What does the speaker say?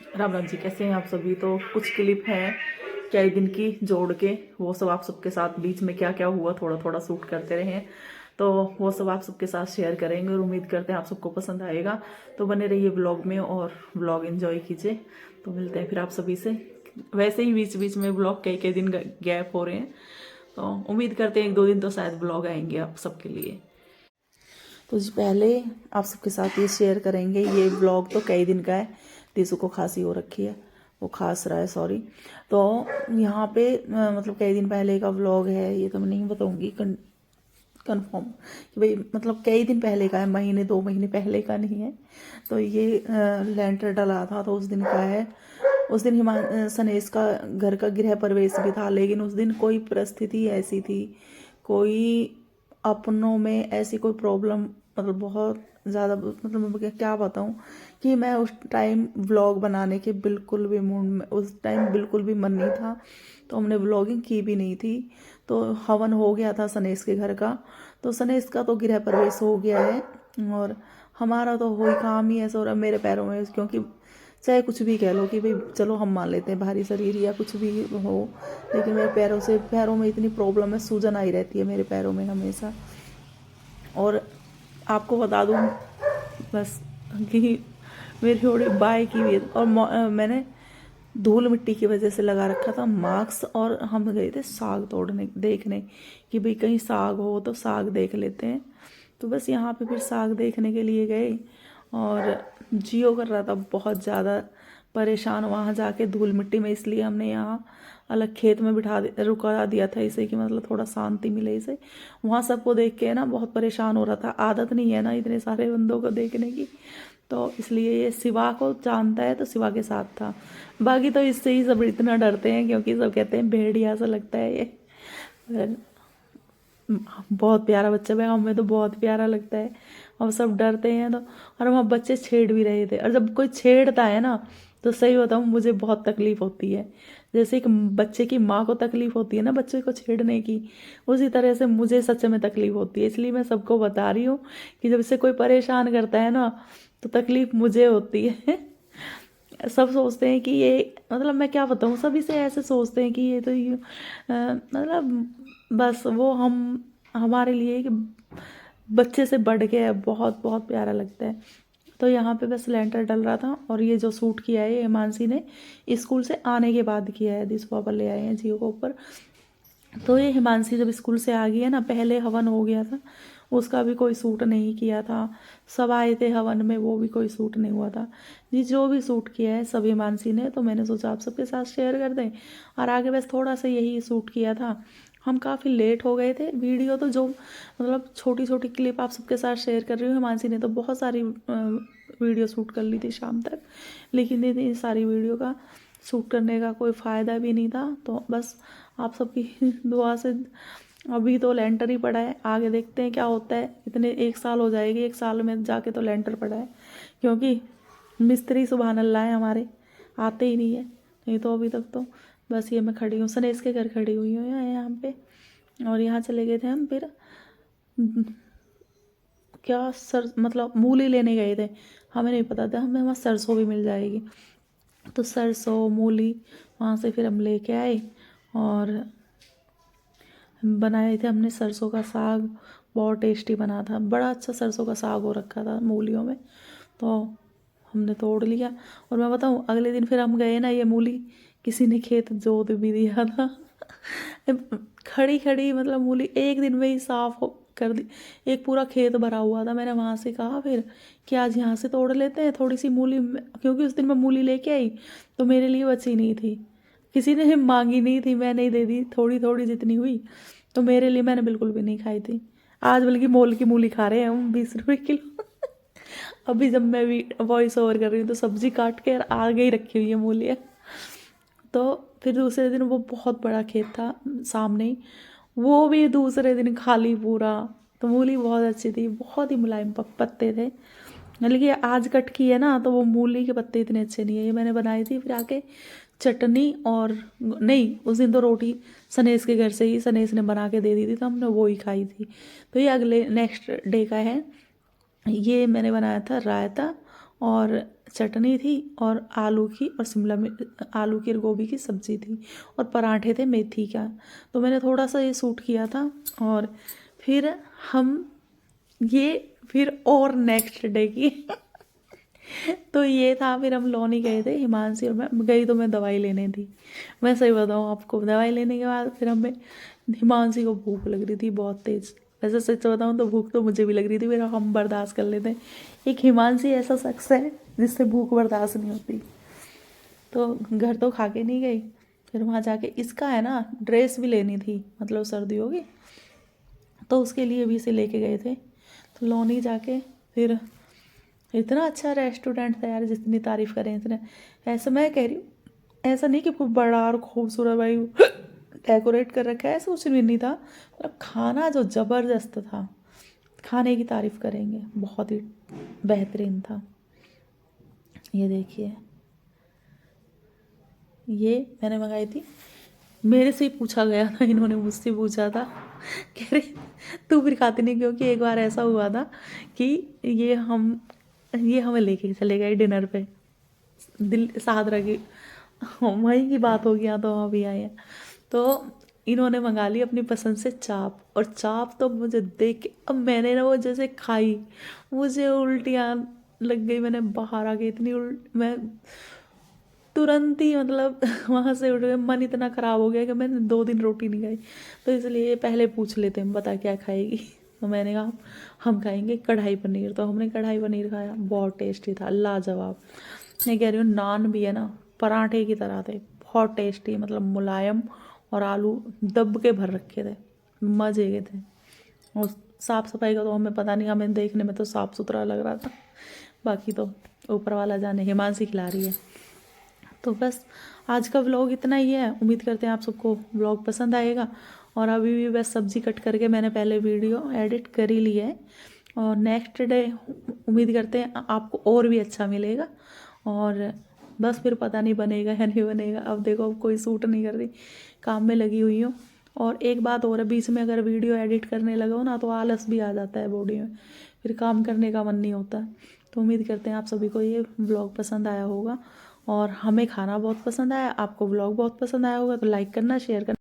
राम राम जी, कैसे हैं आप सभी। तो कुछ क्लिप हैं कई दिन की जोड़ के, वो सब आप सबके साथ बीच में क्या क्या हुआ थोड़ा थोड़ा शूट करते रहे हैं, तो वो सब आप सबके साथ शेयर करेंगे और उम्मीद करते हैं आप सबको पसंद आएगा। तो बने रहिए ब्लॉग में और ब्लॉग एंजॉय कीजिए। तो मिलते हैं फिर आप सभी से। वैसे ही बीच बीच में ब्लॉग कई कई दिन गैप हो रहे हैं, तो उम्मीद करते हैं 1-2 दिन तो शायद ब्लॉग आएंगे आप सबके लिए। तो जी पहले आप सबके साथ ये शेयर करेंगे, ये ब्लॉग तो कई दिन का है। तीसू को खांसी हो रखी है, वो खांस रहा है, सॉरी। तो यहाँ पे मतलब कई दिन पहले का व्लॉग है, ये तो मैं नहीं बताऊँगी कंफर्म कि भाई मतलब कई दिन पहले का है, महीने 2 महीने पहले का नहीं है। तो ये लेंटर डला था तो उस दिन का है। उस दिन सनेश का घर का गृह प्रवेश भी था, लेकिन उस दिन कोई परिस्थिति ऐसी थी, कोई अपनों में ऐसी कोई प्रॉब्लम, मतलब बहुत ज़्यादा, मतलब मैं क्या बताऊँ कि मैं उस टाइम व्लॉग बनाने के बिल्कुल भी मूड में, उस टाइम बिल्कुल भी मन नहीं था। तो हमने व्लॉगिंग की भी नहीं थी। तो हवन हो गया था सनेश के घर का, तो सनेश का तो गृह प्रवेश हो गया है और हमारा तो वही काम ही ऐसा हो रहा है मेरे पैरों में, क्योंकि चाहे कुछ भी कह लो कि भाई चलो हम मान लेते हैं भारी शरीर या कुछ भी हो, लेकिन मेरे पैरों में इतनी प्रॉब्लम है, सूजन आई रहती है मेरे पैरों में हमेशा। और आपको बता दूँ बस कि मेरी थोड़ी बाय की हुई है, और मैंने धूल मिट्टी की वजह से लगा रखा था मास्क, और हम गए थे साग तोड़ने देखने कि भाई कहीं साग हो तो साग देख लेते हैं। तो बस यहाँ पे फिर साग देखने के लिए गए, और जियो कर रहा था बहुत ज़्यादा परेशान वहाँ जाके धूल मिट्टी में, इसलिए हमने यहाँ अलग खेत में रुका दिया था इसे, कि मतलब थोड़ा शांति मिले इसे। वहाँ सबको देख के ना बहुत परेशान हो रहा था, आदत नहीं है ना इतने सारे बंदों को देखने की, तो इसलिए ये शिवा को जानता है तो शिवा के साथ था। बाकी तो इससे ही सब इतना डरते हैं, क्योंकि सब कहते हैं भेड़िया सा लगता है ये। बहुत प्यारा बच्चा है, हमें तो बहुत प्यारा लगता है, और सब डरते हैं। तो और वहाँ बच्चे छेड़ भी रहे थे, और जब कोई छेड़ता है ना तो सही बताऊँ मुझे बहुत तकलीफ होती है। जैसे एक बच्चे की माँ को तकलीफ होती है ना बच्चे को छेड़ने की, उसी तरह से मुझे सच में तकलीफ होती है। इसलिए मैं सबको बता रही हूँ कि जब से कोई परेशान करता है ना तो तकलीफ मुझे होती है। सब सोचते हैं कि ये, मतलब मैं क्या बताऊँ, सभी से ऐसे सोचते हैं कि ये तो मतलब बस वो हमारे लिए कि बच्चे से बढ़ के है, बहुत बहुत प्यारा लगता है। तो यहाँ पे बस लेंटर डल रहा था, और ये जो सूट किया है ये हिमांशी ने स्कूल से आने के बाद किया है, दिस पापा ले आए हैं जियो को ऊपर। तो ये हिमांशी जब स्कूल से आ गई है ना, पहले हवन हो गया था, उसका भी कोई सूट नहीं किया था। सब आए थे हवन में, वो भी कोई सूट नहीं हुआ था जी। जो भी सूट किया है सब हिमांशी ने, तो मैंने सोचा आप सबके साथ शेयर कर दें। और आगे बस थोड़ा सा यही सूट किया था। हम काफ़ी लेट हो गए थे। वीडियो तो जो मतलब छोटी छोटी क्लिप आप सबके साथ शेयर कर रही हूँ, हिमांशी ने तो बहुत सारी वीडियो शूट कर ली थी शाम तक, लेकिन इतनी सारी वीडियो का शूट करने का कोई फ़ायदा भी नहीं था। तो बस आप सबकी दुआ से अभी तो लेंटर ही पड़ा है, आगे देखते हैं क्या होता है। इतने 1 साल हो जाएगी, 1 साल में जाके तो लेंटर पड़ा है, क्योंकि मिस्त्री सुबहान अल्लाह है हमारे, आते ही नहीं है। नहीं तो अभी तक तो बस ये मैं खड़ी हूँ, सनेश के घर खड़ी हुई हूँ यहाँ पे। और यहाँ चले गए थे हम फिर क्या मतलब मूली लेने गए थे, हमें नहीं पता था हमें वहाँ सरसों भी मिल जाएगी। तो सरसों मूली वहाँ से फिर हम लेके आए, और बनाए थे हमने सरसों का साग। बहुत टेस्टी बना था, बड़ा अच्छा सरसों का साग हो रखा था मूलियों में, तो हमने तोड़ लिया। और मैं बताऊँ अगले दिन फिर हम गए ना, ये मूली किसी ने खेत जोत भी दिया था। खड़ी खड़ी मतलब मूली एक दिन में ही साफ हो कर दी, एक पूरा खेत भरा हुआ था। मैंने वहाँ से कहा फिर कि आज यहाँ से तोड़ लेते हैं थोड़ी सी मूली, क्योंकि उस दिन मैं मूली लेके आई तो मेरे लिए बची नहीं थी, किसी ने मांगी नहीं थी, मैंने ही दे दी थोड़ी थोड़ी जितनी हुई। तो मेरे लिए मैंने बिल्कुल भी नहीं खाई थी। आज बल्कि मोल की मूली खा रहे हैं हम, 20 रुपये किलो। अभी जब मैं भी वॉइस ओवर कर रही हूँ तो सब्जी काट के आगे ही रखी हुई है मूलियाँ। तो फिर दूसरे दिन वो बहुत बड़ा खेत था सामने ही, वो भी दूसरे दिन खाली पूरा। तो मूली बहुत अच्छी थी, बहुत ही मुलायम पत्ते थे। लेकिन आज कट की है ना तो वो मूली के पत्ते इतने अच्छे नहीं है। ये मैंने बनाई थी फिर आके चटनी, और नहीं उस दिन तो रोटी सनेश के घर से ही सनेश ने बना के दे दी थी, तो हमने वो ही खाई थी। तो ये अगले नेक्स्ट डे का है। ये मैंने बनाया था रायता और चटनी थी और आलू की और आलू की और गोभी की सब्ज़ी थी और पराठे थे मेथी का। तो मैंने थोड़ा सा ये सूट किया था। और फिर हम ये फिर और नेक्स्ट डे की तो ये था, फिर हम लोनी गए थे, हिमांशी और मैं गई तो मैं दवाई लेने थी। मैं सही बताऊँ आपको, दवाई लेने के बाद फिर हमें हिमांशी को भूख लग रही थी बहुत तेज़। वैसे सच बताऊँ तो भूख तो मुझे भी लग रही थी, फिर हम बर्दाश्त कर लेते हैं। एक हिमांशी ऐसा शख्स है जिससे भूख बर्दाश्त नहीं होती। तो घर तो खा के नहीं गई, फिर वहाँ जाके इसका है ना ड्रेस भी लेनी थी, मतलब सर्दियों की, तो उसके लिए भी इसे लेके गए थे। तो लोनी जाके फिर इतना अच्छा रेस्टोरेंट था यार, जितनी तारीफ़ करें इतने। ऐसा मैं कह रही हूँ, ऐसा नहीं कि खूब बड़ा और खूबसूरत भाई डेकोरेट कर रखा है, ऐसा कुछ भी नहीं था। मतलब खाना जो ज़बरदस्त था, खाने की तारीफ़ करेंगे, बहुत ही बेहतरीन था। ये देखिए, ये मैंने मंगाई थी, मेरे से ही पूछा गया था, इन्होंने मुझसे पूछा था, कह रहे तू फिर खाती नहीं, क्योंकि एक बार ऐसा हुआ था कि ये हमें लेके चले गए डिनर पे, सादरा की वहीं की बात हो गया तो वहाँ भी आए हैं। तो इन्होंने मंगा ली अपनी पसंद से चाप, और चाप तो मुझे देख के, अब मैंने ना वो जैसे खाई, मुझे उल्टियाँ लग गई। मैंने बाहर आके इतनी मैं तुरंत ही मतलब वहाँ से उठ गए, मन इतना ख़राब हो गया कि मैंने 2 दिन रोटी नहीं खाई। तो इसलिए पहले पूछ लेते हैं बता क्या खाएगी। तो मैंने कहा हम खाएंगे कढ़ाई पनीर। तो हमने कढ़ाई पनीर खाया, बहुत टेस्टी था, लाजवाब। मैं कह रही हूँ, नान भी है ना पराठे की तरह थे, बहुत टेस्टी, मतलब मुलायम, और आलू दब के भर रखे थे, मज़े के थे। और साफ़ सफाई का तो हमें पता नहीं, हमें देखने में तो साफ़ सुथरा लग रहा था, बाकी तो ऊपर वाला जाने। हिमांशी खिला रही है। तो बस आज का व्लॉग इतना ही है। उम्मीद करते हैं आप सबको व्लॉग पसंद आएगा। और अभी भी बस सब्ज़ी कट करके मैंने पहले वीडियो एडिट कर ही लिया है, और नेक्स्ट डे उम्मीद करते हैं आपको और भी अच्छा मिलेगा। और बस फिर पता नहीं बनेगा या नहीं बनेगा, अब देखो, अब कोई सूट नहीं कर रही, काम में लगी हुई हूँ। और एक बात और है, बीच में अगर वीडियो एडिट करने लगो ना तो आलस भी आ जाता है बॉडी में, फिर काम करने का मन नहीं होता। तो उम्मीद करते हैं आप सभी को ये व्लॉग पसंद आया होगा, और हमें खाना बहुत पसंद आया, आपको व्लॉग बहुत पसंद आया होगा। तो लाइक करना, शेयर करना।